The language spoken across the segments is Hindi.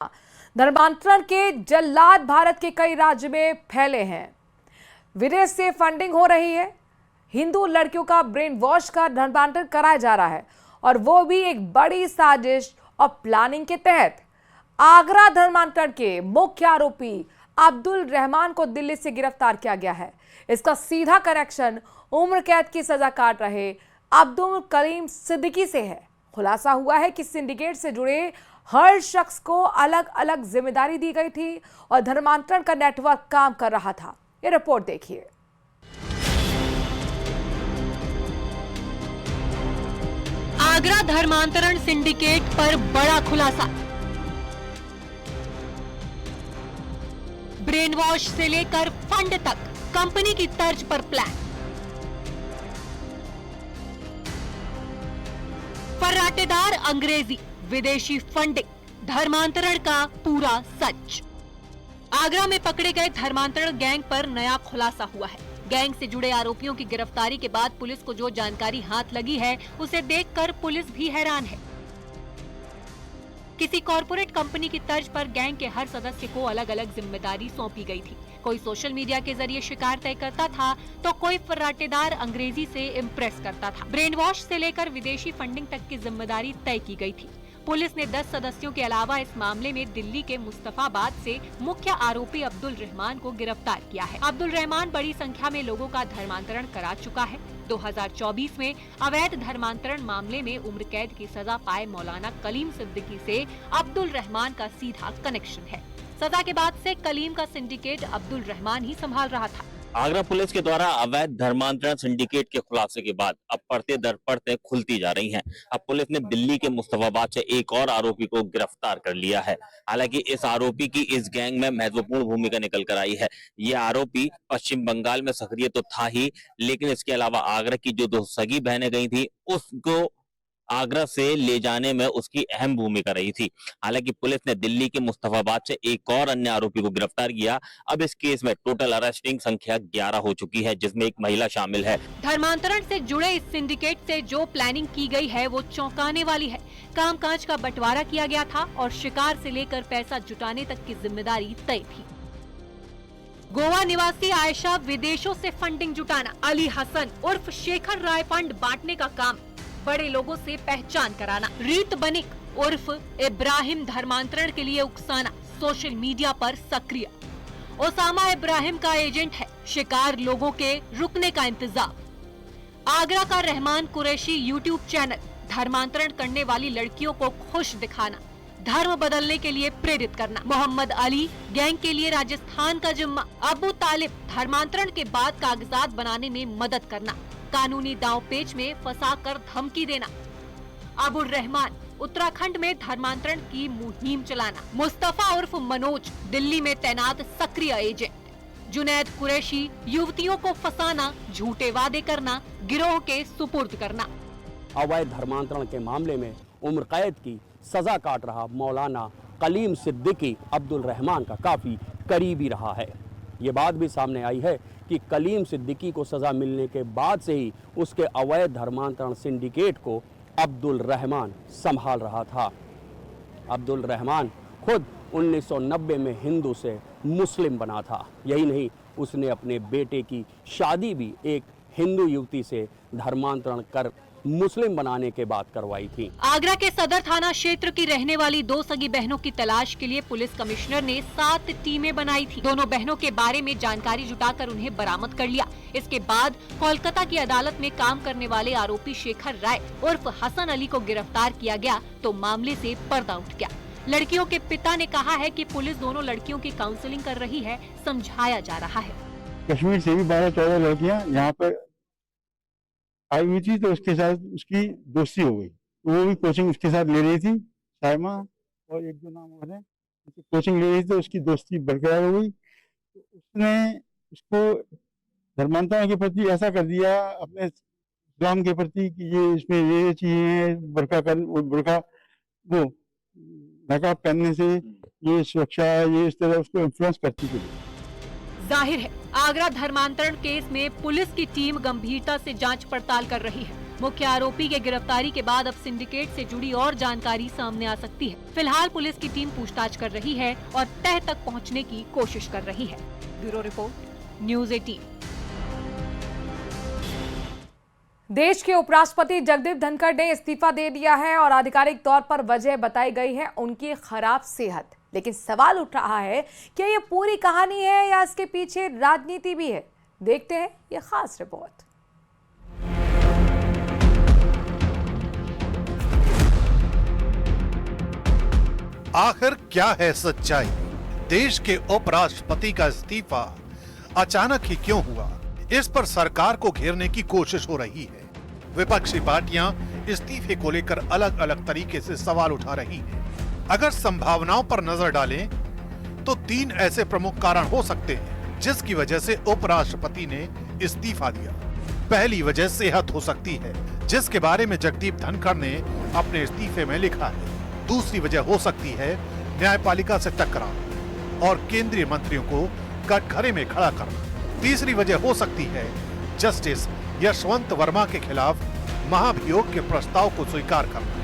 धर्मांतरण के जल्लाद भारत के कई राज्य में फैले हैं। विदेश से फंडिंग हो रही है। हिंदू लड़कियों का ब्रेन वॉश का धर्मांतरण कराया जा रहा है और वो भी एक बड़ी साजिश और प्लानिंग के तहत। आगरा धर्मांतरण के मुख्य आरोपी अब्दुल रहमान को दिल्ली से गिरफ्तार किया गया है। इसका सीधा कनेक्शन उम्र कैद की सजा काट रहे अब्दुल कलीम सिद्दीकी से है। खुलासा हुआ है कि सिंडिकेट से जुड़े हर शख्स को अलग अलग जिम्मेदारी दी गई थी और धर्मांतरण का नेटवर्क काम कर रहा था। ये रिपोर्ट देखिए। आगरा धर्मांतरण सिंडिकेट पर बड़ा खुलासा। ब्रेन वॉश से लेकर फंड तक कंपनी की तर्ज पर प्लान। फर्राटेदार अंग्रेजी, विदेशी फंडिंग, धर्मांतरण का पूरा सच। आगरा में पकड़े गए धर्मांतरण गैंग पर नया खुलासा हुआ है। गैंग से जुड़े आरोपियों की गिरफ्तारी के बाद पुलिस को जो जानकारी हाथ लगी है उसे देखकर पुलिस भी हैरान है। किसी कॉरपोरेट कंपनी की तर्ज पर गैंग के हर सदस्य को अलग अलग जिम्मेदारी सौंपी गई थी। कोई सोशल मीडिया के जरिए शिकार तय करता था तो कोई फर्राटेदार अंग्रेजी से इम्प्रेस करता था। ब्रेन वॉश से लेकर विदेशी फंडिंग तक की जिम्मेदारी तय की गई थी। पुलिस ने 10 सदस्यों के अलावा इस मामले में दिल्ली के मुस्तफाबाद से मुख्य आरोपी अब्दुल रहमान को गिरफ्तार किया है। अब्दुल रहमान बड़ी संख्या में लोगों का धर्मांतरण करा चुका है। 2024 में अवैध धर्मांतरण मामले में उम्र कैद की सजा पाए मौलाना कलीम सिद्दीकी से अब्दुल रहमान का सीधा कनेक्शन है। सजा के बाद से कलीम का सिंडिकेट अब्दुल रहमान ही संभाल रहा था। आगरा पुलिस के द्वारा अवैध धर्मांतरण सिंडिकेट के खुलासे के बाद अब पर्दे दर पर्दे खुलती जा रही हैं। अब पुलिस ने दिल्ली के मुस्तफाबाद से एक और आरोपी को गिरफ्तार कर लिया है। हालांकि इस आरोपी की इस गैंग में महत्वपूर्ण भूमिका निकल कर आई है। ये आरोपी पश्चिम बंगाल में सक्रिय तो था ही, लेकिन इसके अलावा आगरा की जो 2 सगी बहनें गई थी उसको आगरा से ले जाने में उसकी अहम भूमिका रही थी। हालांकि पुलिस ने दिल्ली के मुस्तफाबाद से एक और अन्य आरोपी को गिरफ्तार किया। अब इस केस में टोटल अरेस्टिंग संख्या 11 हो चुकी है, जिसमें एक महिला शामिल है। धर्मांतरण से जुड़े इस सिंडिकेट से जो प्लानिंग की गई है वो चौंकाने वाली है। कामकाज का बंटवारा किया गया था और शिकार से लेकर पैसा जुटाने तक की जिम्मेदारी तय थी। गोवा निवासी आयशा विदेशों से फंडिंग जुटाना, अली हसन उर्फ शेखर राय फंड बांटने का काम, बड़े लोगों से पहचान कराना, रीत बनिक उर्फ इब्राहिम धर्मांतरण के लिए उकसाना, सोशल मीडिया पर सक्रिय। ओसामा इब्राहिम का एजेंट है, शिकार लोगों के रुकने का इंतजाम। आगरा का रहमान कुरैशी यूट्यूब चैनल, धर्मांतरण करने वाली लड़कियों को खुश दिखाना, धर्म बदलने के लिए प्रेरित करना। मोहम्मद अली गैंग के लिए राजस्थान का जिम्मा। अबू तालिब धर्मांतरण के बाद कागजात बनाने में मदद करना, कानूनी दांवपेच में फंसाकर धमकी देना। अबुल रहमान उत्तराखंड में धर्मांतरण की मुहिम चलाना। मुस्तफा उर्फ मनोज दिल्ली में तैनात सक्रिय एजेंट। जुनैद कुरैशी युवतियों को फंसाना, झूठे वादे करना, गिरोह के सुपुर्द करना। अवैध धर्मांतरण के मामले में उम्र कैद की सजा काट रहा मौलाना कलीम सिद्दीकी अब्दुल रहमान का काफी करीबी रहा है। ये बात भी सामने आई है कि कलीम सिद्दीकी को सजा मिलने के बाद से ही उसके अवैध धर्मांतरण सिंडिकेट को अब्दुल रहमान संभाल रहा था। अब्दुल रहमान खुद 1990 में हिंदू से मुस्लिम बना था। यही नहीं, उसने अपने बेटे की शादी भी एक हिंदू युवती से धर्मांतरण कर मुस्लिम बनाने के बाद करवाई थी। आगरा के सदर थाना क्षेत्र की रहने वाली 2 सगी बहनों की तलाश के लिए पुलिस कमिश्नर ने 7 टीमें बनाई थी। दोनों बहनों के बारे में जानकारी जुटाकर उन्हें बरामद कर लिया। इसके बाद कोलकाता की अदालत में काम करने वाले आरोपी शेखर राय उर्फ हसन अली को गिरफ्तार किया गया तो मामले से पर्दा उठ गया। लड़कियों के पिता ने कहा है कि पुलिस दोनों लड़कियों की काउंसलिंग कर रही है, समझाया जा रहा है। कश्मीर से भी 12-14 लड़कियां यहाँ पर आई हुई थी, तो उसके साथ उसकी दोस्ती हो गई। वो भी कोचिंग उसके साथ ले रही थी, साइमा और 1-2 नाम और हैं, कोचिंग ले रही थी, तो उसकी दोस्ती बरकरार हो गई। तो उसने उसको धर्मांतरण के प्रति ऐसा कर दिया, अपने इस्लाम के प्रति कि ये इसमें ये चीजें हैं, बुर्का वो नकाब पहनने से ये सुरक्षा, ये इस तरह उसको इन्फ्लुएंस करती थी। जाहिर है आगरा धर्मांतरण केस में पुलिस की टीम गंभीरता से जांच पड़ताल कर रही है। मुख्य आरोपी के गिरफ्तारी के बाद अब सिंडिकेट से जुड़ी और जानकारी सामने आ सकती है। फिलहाल पुलिस की टीम पूछताछ कर रही है और तह तक पहुंचने की कोशिश कर रही है। Bureau report, news 18। देश के उपराष्ट्रपति जगदीप धनखड़ ने इस्तीफा दे दिया है और आधिकारिक तौर पर वजह बताई गई है उनकी खराब सेहत। लेकिन सवाल उठ रहा है कि ये पूरी कहानी है या इसके पीछे राजनीति भी है। देखते हैं ये खास रिपोर्ट। आखिर क्या है सच्चाई? देश के उपराष्ट्रपति का इस्तीफा अचानक ही क्यों हुआ? इस पर सरकार को घेरने की कोशिश हो रही है। विपक्षी पार्टियां इस्तीफे को लेकर अलग अलग तरीके से सवाल उठा रही हैं। अगर संभावनाओं पर नजर डालें तो 3 ऐसे प्रमुख कारण हो सकते हैं जिसकी वजह से उपराष्ट्रपति ने इस्तीफा दिया। पहली वजह सेहत हो सकती है, जिसके बारे में जगदीप धनखड़ ने अपने इस्तीफे में लिखा है। दूसरी वजह हो सकती है न्यायपालिका से टकराव और केंद्रीय मंत्रियों को कटघरे में खड़ा करना। तीसरी वजह हो सकती है जस्टिस यशवंत वर्मा के खिलाफ महाभियोग के प्रस्ताव को स्वीकार करना।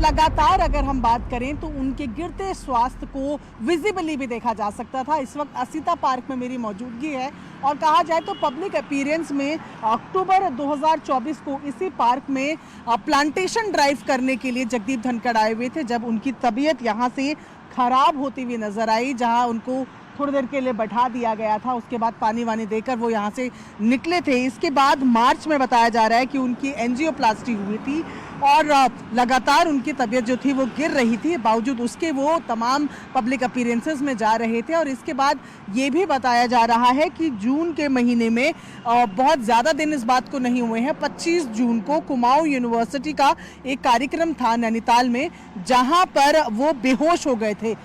लगातार अगर हम बात करें तो उनके गिरते स्वास्थ्य को विजिबली भी देखा जा सकता था। इस वक्त असीता पार्क में मेरी मौजूदगी है और कहा जाए तो पब्लिक अपीयरेंस में अक्टूबर 2024 को इसी पार्क में प्लांटेशन ड्राइव करने के लिए जगदीप धनखड़ आए हुए थे, जब उनकी तबीयत यहाँ से खराब होती हुई नजर आई, जहाँ उनको थोड़ी देर के लिए बैठा दिया गया था। उसके बाद पानी वानी देकर वो यहाँ से निकले थे। इसके बाद मार्च में बताया जा रहा है कि उनकी एंजियोप्लास्टी हुई थी और लगातार उनकी तबीयत जो थी वो गिर रही थी। बावजूद उसके वो तमाम पब्लिक अपीयरेंसेस में जा रहे थे। और इसके बाद ये भी बताया जा रहा है कि जून के महीने में बहुत ज़्यादा दिन इस बात को नहीं हुए हैं, 25 जून को कुमाऊं यूनिवर्सिटी का एक कार्यक्रम था नैनीताल में, जहाँ पर वो बेहोश हो गए थे।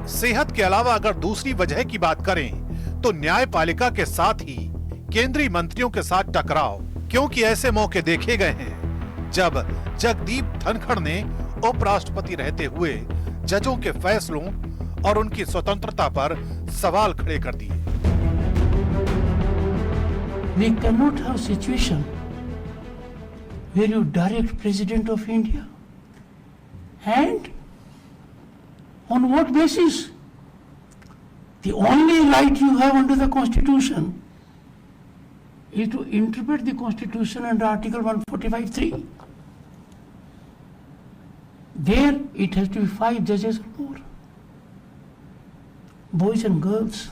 सेहत के अलावा अगर दूसरी वजह की बात करें तो न्यायपालिका के साथ ही केंद्रीय मंत्रियों के साथ टकराव, क्योंकि ऐसे मौके देखे गए हैं जब जगदीप धनखड़ ने उपराष्ट्रपति रहते हुए जजों के फैसलों और उनकी स्वतंत्रता पर सवाल खड़े कर दिए। We cannot have situation where you direct President of India and on what basis? The only right you have under the Constitution is to interpret the Constitution under Article 145(3). There it has to be 5 judges or more, boys and girls.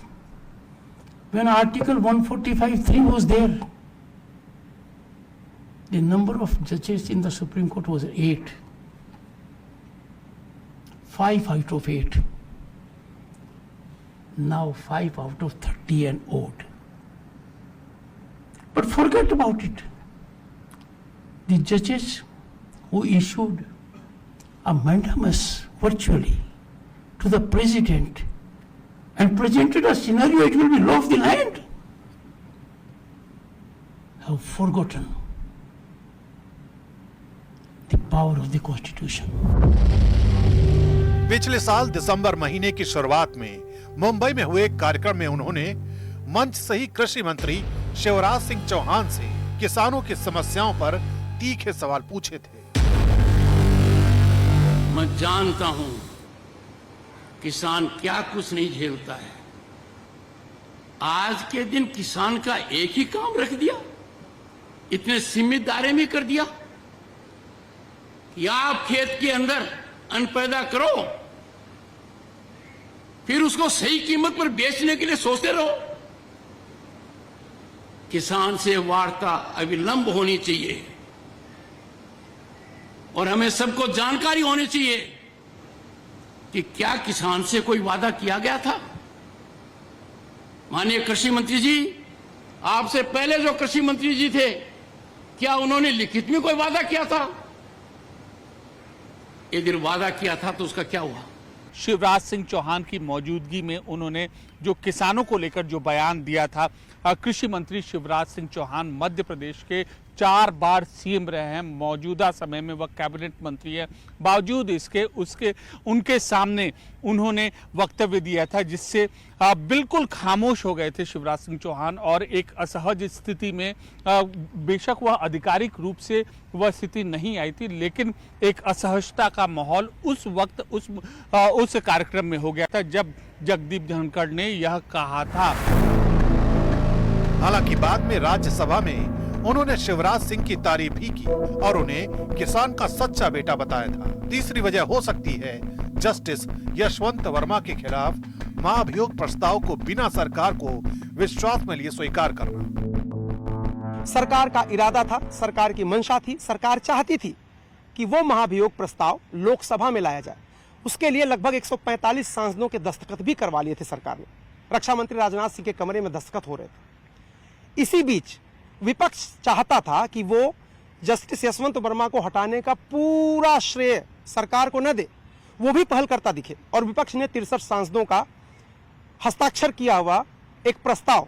When Article 145(3) was there, the number of judges in the Supreme Court was 8. 5 out of 8. Now 5 out of 30 and odd. But forget about it. The judges who issued a mandamus virtually to the president and presented a scenario it will be law of the land have forgotten the power of the Constitution. पिछले साल दिसंबर महीने की शुरुआत में मुंबई में हुए एक कार्यक्रम में उन्होंने मंच से ही कृषि मंत्री शिवराज सिंह चौहान से किसानों की समस्याओं पर तीखे सवाल पूछे थे। मैं जानता हूं किसान क्या कुछ नहीं झेलता है। आज के दिन किसान का एक ही काम रख दिया, इतने सीमित दायरे में कर दिया कि आप खेत के अंदर अन्न पैदा करो, फिर उसको सही कीमत पर बेचने के लिए सोचते रहो। किसान से वार्ता अविलंब होनी चाहिए और हमें सबको जानकारी होनी चाहिए कि क्या किसान से कोई वादा किया गया था। माननीय कृषि मंत्री जी, आपसे पहले जो कृषि मंत्री जी थे, क्या उन्होंने लिखित में कोई वादा किया था? यदि वादा किया था तो उसका क्या हुआ? शिवराज सिंह चौहान की मौजूदगी में उन्होंने जो किसानों को लेकर जो बयान दिया था, कृषि मंत्री शिवराज सिंह चौहान मध्य प्रदेश के 4 बार सीएम रहे हैं, मौजूदा समय में वह कैबिनेट मंत्री है, बावजूद इसके उनके सामने उन्होंने वक्तव्य दिया था जिससे बिल्कुल खामोश हो गए थे शिवराज सिंह चौहान। और एक असहज स्थिति में बेशक वह आधिकारिक रूप से वह स्थिति नहीं आई थी, लेकिन एक असहजता का माहौल उस वक्त उस कार्यक्रम में हो गया था जब जगदीप धनखड़ ने यह कहा था। हालांकि बाद में राज्यसभा में उन्होंने शिवराज सिंह की तारीफ भी की और उन्हें किसान का सच्चा बेटा बताया था। तीसरी वजह हो सकती है जस्टिस यशवंत वर्मा के खिलाफ महाभियोग प्रस्ताव को बिना सरकार को विश्वास में लिए स्वीकार करना। सरकार का इरादा था, सरकार की मंशा थी, सरकार चाहती थी कि वो महाभियोग प्रस्ताव लोकसभा में लाया जाए। उसके लिए लगभग 145 सांसदों के दस्तखत भी करवा लिए थे सरकार ने। रक्षा मंत्री राजनाथ सिंह के कमरे में दस्तखत हो रहे थे। इसी बीच विपक्ष चाहता था कि वो जस्टिस यशवंत वर्मा को हटाने का पूरा श्रेय सरकार को न दे, वो भी पहल करता दिखे। और विपक्ष ने 63 सांसदों का हस्ताक्षर किया हुआ एक प्रस्ताव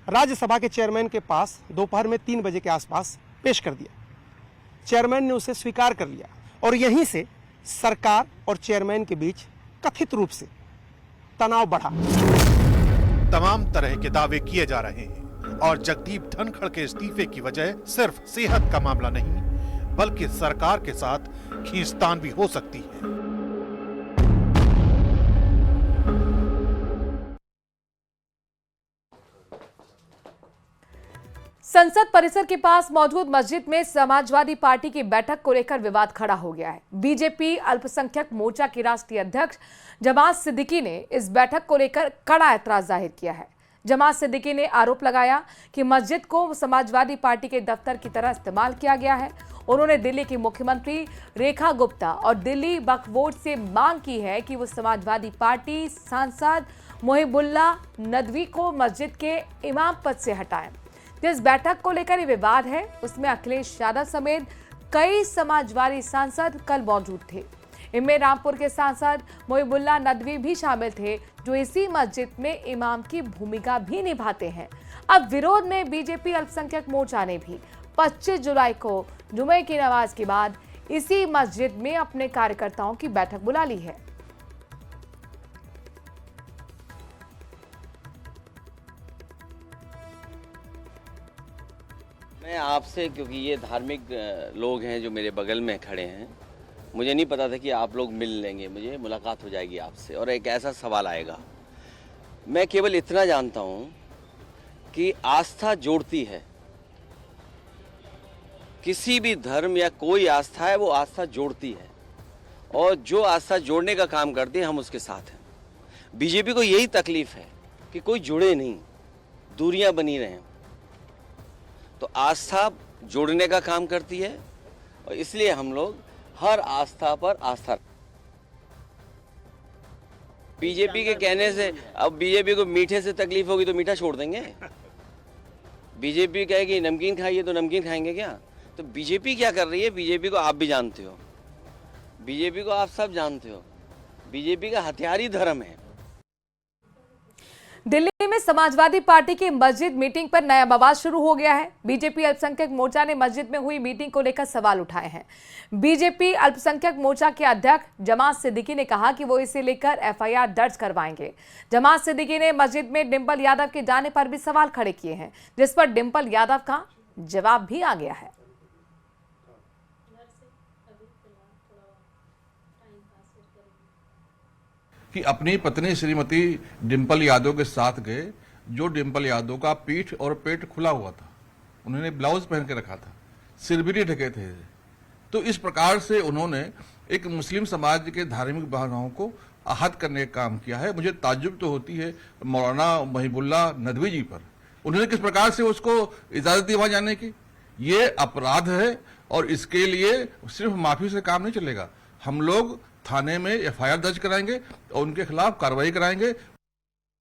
राज्यसभा के चेयरमैन के पास दोपहर में 3 बजे के आसपास पेश कर दिया। चेयरमैन ने उसे स्वीकार कर लिया और यहीं से सरकार और चेयरमैन के बीच कथित रूप से तनाव बढ़ा। तमाम तरह के दावे किए जा रहे हैं और जगदीप धनखड़ के इस्तीफे की वजह सिर्फ सेहत का मामला नहीं बल्कि सरकार के साथ खींचतान भी हो सकती है। संसद परिसर के पास मौजूद मस्जिद में समाजवादी पार्टी की बैठक को लेकर विवाद खड़ा हो गया है। बीजेपी अल्पसंख्यक मोर्चा के राष्ट्रीय अध्यक्ष जमात सिद्दीकी ने इस बैठक को लेकर कड़ा ऐतराज जाहिर किया है। जमात सिद्दीकी ने आरोप लगाया कि मस्जिद को समाजवादी पार्टी के दफ्तर की तरह इस्तेमाल किया गया है। उन्होंने दिल्ली की मुख्यमंत्री रेखा गुप्ता और दिल्ली वक्फ बोर्ड से मांग की है कि वो समाजवादी पार्टी सांसद मोहिबुल्ला नदवी को मस्जिद के इमाम पद से हटाएं। जिस बैठक को लेकर ये विवाद है उसमें अखिलेश यादव समेत कई समाजवादी सांसद कल मौजूद थे। इनमें रामपुर के सांसद मोहिबुल्ला नदवी भी शामिल थे जो इसी मस्जिद में इमाम की भूमिका भी निभाते हैं। अब विरोध में बीजेपी अल्पसंख्यक मोर्चा ने भी 25 जुलाई को जुमे की नमाज के बाद इसी मस्जिद में अपने कार्यकर्ताओं की बैठक बुला ली है। मैं आपसे, क्योंकि ये धार्मिक लोग हैं जो मेरे बगल में खड़े हैं, मुझे नहीं पता था कि आप लोग मिल लेंगे, मुझे मुलाकात हो जाएगी आपसे और एक ऐसा सवाल आएगा। मैं केवल इतना जानता हूँ कि आस्था जोड़ती है, किसी भी धर्म या कोई आस्था है वो आस्था जोड़ती है और जो आस्था जोड़ने का काम करती है हम उसके साथ हैं। बीजेपी को यही तकलीफ है कि कोई जुड़े नहीं, दूरियां बनी रहें। तो आस्था जोड़ने का काम करती है और इसलिए हम लोग हर आस्था पर आस्था। बीजेपी के कहने से अब बीजेपी को मीठे से तकलीफ होगी तो मीठा छोड़ देंगे। बीजेपी कहेगी नमकीन खाइए तो नमकीन खाएंगे क्या? तो बीजेपी क्या कर रही है, बीजेपी को आप भी जानते हो, बीजेपी को आप सब जानते हो। बीजेपी का हथियार ही धर्म है। दिल्ली में समाजवादी पार्टी की मस्जिद मीटिंग पर नया बवाल शुरू हो गया है। बीजेपी अल्पसंख्यक मोर्चा ने मस्जिद में हुई मीटिंग को लेकर सवाल उठाए हैं। बीजेपी अल्पसंख्यक मोर्चा के अध्यक्ष जमात सिद्दीकी ने कहा कि वो इसे लेकर एफआईआर दर्ज करवाएंगे। जमात सिद्दीकी ने मस्जिद में डिंपल यादव के जाने पर भी सवाल खड़े किए हैं, जिस पर डिंपल यादव का जवाब भी आ गया है। कि अपनी पत्नी श्रीमती डिंपल यादव के साथ गए, जो डिंपल यादव का पीठ और पेट खुला हुआ था, उन्होंने ब्लाउज पहन के रखा था, सिर भी नहीं ढके थे। तो इस प्रकार से उन्होंने एक मुस्लिम समाज के धार्मिक भावनाओं को आहत करने का काम किया है। मुझे ताज्जुब तो होती है मौलाना मोहिबुल्ला नदवी जी पर, उन्होंने किस प्रकार से उसको इजाजत दी वहां जाने की। ये अपराध है और इसके लिए सिर्फ माफी से काम नहीं चलेगा। हम लोग थाने में एफआईआर दर्ज कराएंगे और उनके खिलाफ कार्रवाई कराएंगे।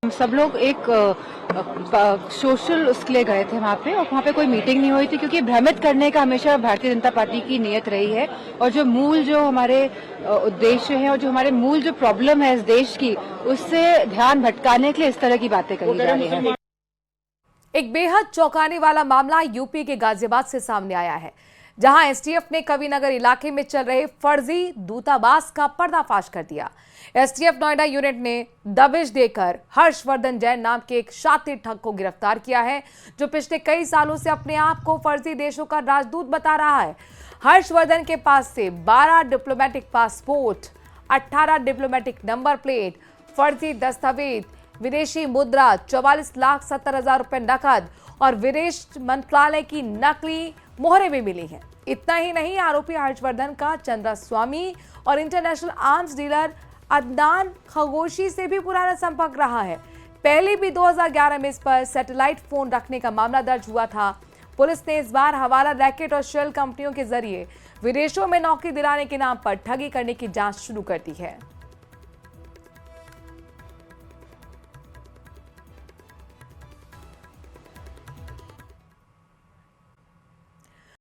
हम सब लोग एक सोशल उसके लिए गए थे वहाँ पे, और वहाँ पे कोई मीटिंग नहीं हुई थी क्योंकि भ्रमित करने का हमेशा भारतीय जनता पार्टी की नीयत रही है। और जो मूल जो हमारे उद्देश्य है और जो हमारे मूल जो प्रॉब्लम है इस देश की, उससे ध्यान भटकाने के लिए इस तरह की बातें कही जा रही है। एक बेहद चौंकाने वाला मामला यूपी के गाजियाबाद से सामने आया है, जहां एसटीएफ ने कविनगर इलाके में चल रहे फर्जी दूतावास का पर्दाफाश कर दिया। एसटीएफ नोएडा यूनिट ने दबिश देकर हर्षवर्धन जैन नाम के एक शातिर ठग को गिरफ्तार किया है, जो पिछले कई सालों से अपने आप को फर्जी देशों का राजदूत बता रहा है। हर्षवर्धन के पास से 12 diplomatic passport, 18 diplomatic number plate, फर्जी दस्तावेज, विदेशी मुद्रा, 44,70,000 रुपए नकद और विदेश मंत्रालय की नकली मोहरें भी मिली हैं। इतना ही नहीं, आरोपी हर्षवर्धन का चंद्रा स्वामी और इंटरनेशनल आर्म्स डीलर अदनान खगोशी से भी पुराना संपर्क रहा है। पहले भी 2011 में इस पर सैटेलाइट फोन रखने का मामला दर्ज हुआ था। पुलिस ने इस बार हवाला रैकेट और शेल कंपनियों के जरिए विदेशों में नौकरी दिलाने के नाम पर ठगी करने की जांच शुरू कर दी है।